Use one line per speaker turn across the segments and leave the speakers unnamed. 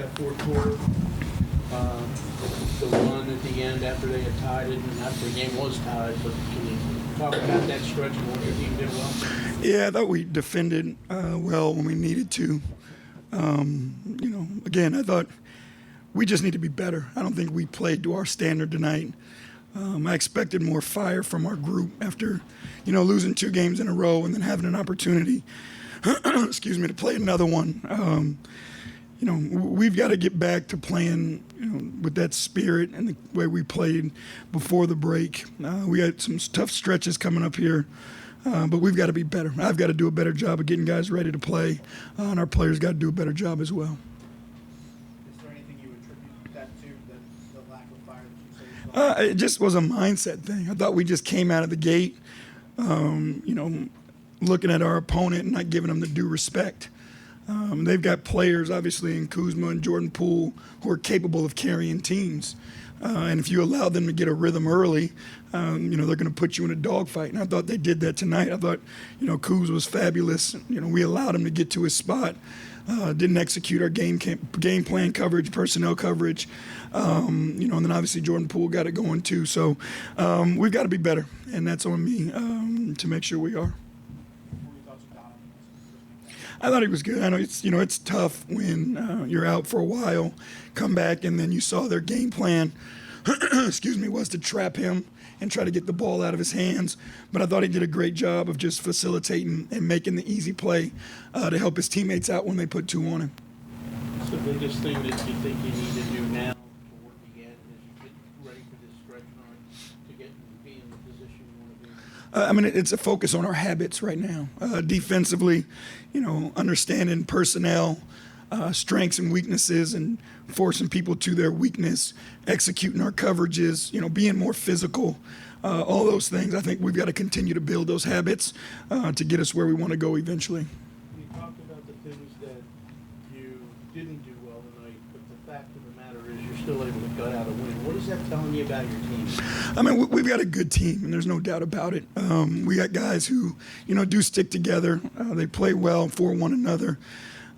that fourth quarter. The run at the end after they had tied it, and after the game was tied. But can you talk about that stretch and what your team did well?
Yeah, I thought we defended well when we needed to. Again, I thought we just need to be better. I don't think we played to our standard tonight. I expected more fire from our group after, losing 2 games in a row and then having an opportunity, to play another one. We've got to get back to playing, with that spirit and the way we played before the break. We had some tough stretches coming up here, but we've got to be better. I've got to do a better job of getting guys ready to play, and our players got to do a better job as well.
Is there anything you attribute that to, the lack of fire that you say?
It just was a mindset thing. I thought we just came out of the gate, looking at our opponent and not giving them the due respect. They've got players, obviously, in Kuzma and Jordan Poole, who are capable of carrying teams. And if you allow them to get a rhythm early, they're going to put you in a dogfight. And I thought they did that tonight. I thought, Kuz was fabulous. We allowed him to get to his spot. Didn't execute our game plan coverage, personnel coverage. And then obviously Jordan Poole got it going too. So we've got to be better, and that's on me to make sure we are. I thought he was good. I know it's tough when you're out for a while, come back, and then you saw their game plan, was to trap him and try to get the ball out of his hands. But I thought he did a great job of just facilitating and making the easy play to help his teammates out when they put 2 on him.
What's the biggest thing that you think you need to do now to work again as you get ready for this stretch run to be in the position you want to be?
It's a focus on our habits right now. Defensively, understanding personnel, strengths and weaknesses, and forcing people to their weakness, executing our coverages, being more physical, all those things. I think we've got to continue to build those habits to get us where we want to go eventually.
You talked about the things that you didn't do well tonight, but the fact of the matter is you're still able to gut out a win. What is that telling you about your team?
We've got a good team, and there's no doubt about it. We got guys who, do stick together. They play well for one another.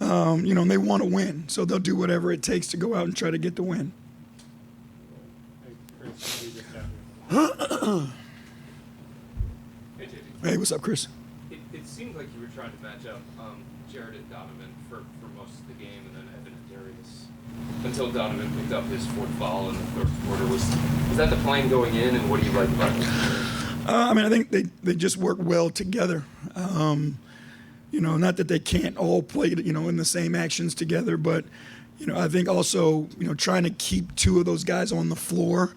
And they want to win, so they'll do whatever it takes to go out and try to get the win. Hey, what's up, Chris?
It seemed like you were trying to match up Jared and Donovan for most of the game, and then Evan and Darius until Donovan picked up his 4th foul in the 3rd quarter. Was that the plan going in, and what do you like about it?
I think they just work well together. Not that they can't all play, in the same actions together, but, I think also, trying to keep 2 of those guys on the floor,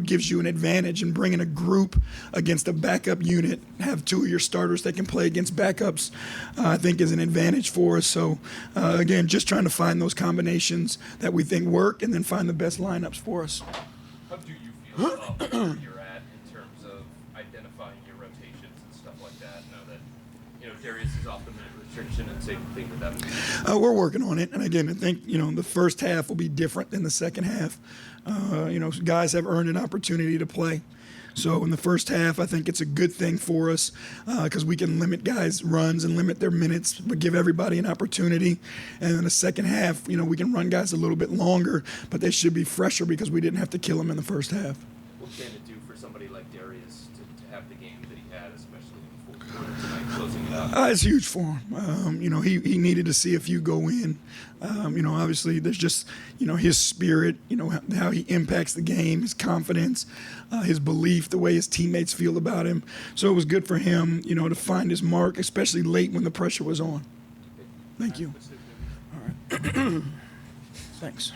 gives you an advantage, and bringing a group against a backup unit, have 2 of your starters that can play against backups, I think is an advantage for us. So, again, just trying to find those combinations that we think work and then find the best lineups for us.
How do you feel about where you're at in terms of identifying your rotations and stuff like that, now that Darius is off the minute restriction and same thing with that?
We're working on it, and again, I think the first half will be different than the second half. Guys have earned an opportunity to play, so in the first half, I think it's a good thing for us because we can limit guys' runs and limit their minutes, but give everybody an opportunity. And in the second half, we can run guys a little bit longer, but they should be fresher because we didn't have to kill them in the first half.
What can it do for somebody like Darius to have the game that he had, especially in the 4th quarter tonight, closing it out?
It's huge for him. He needed to see a few go in. Obviously there's just, his spirit, how he impacts the game, his confidence, his belief, the way his teammates feel about him. So it was good for him, to find his mark, especially late when the pressure was on. Thank you. All right. Thanks.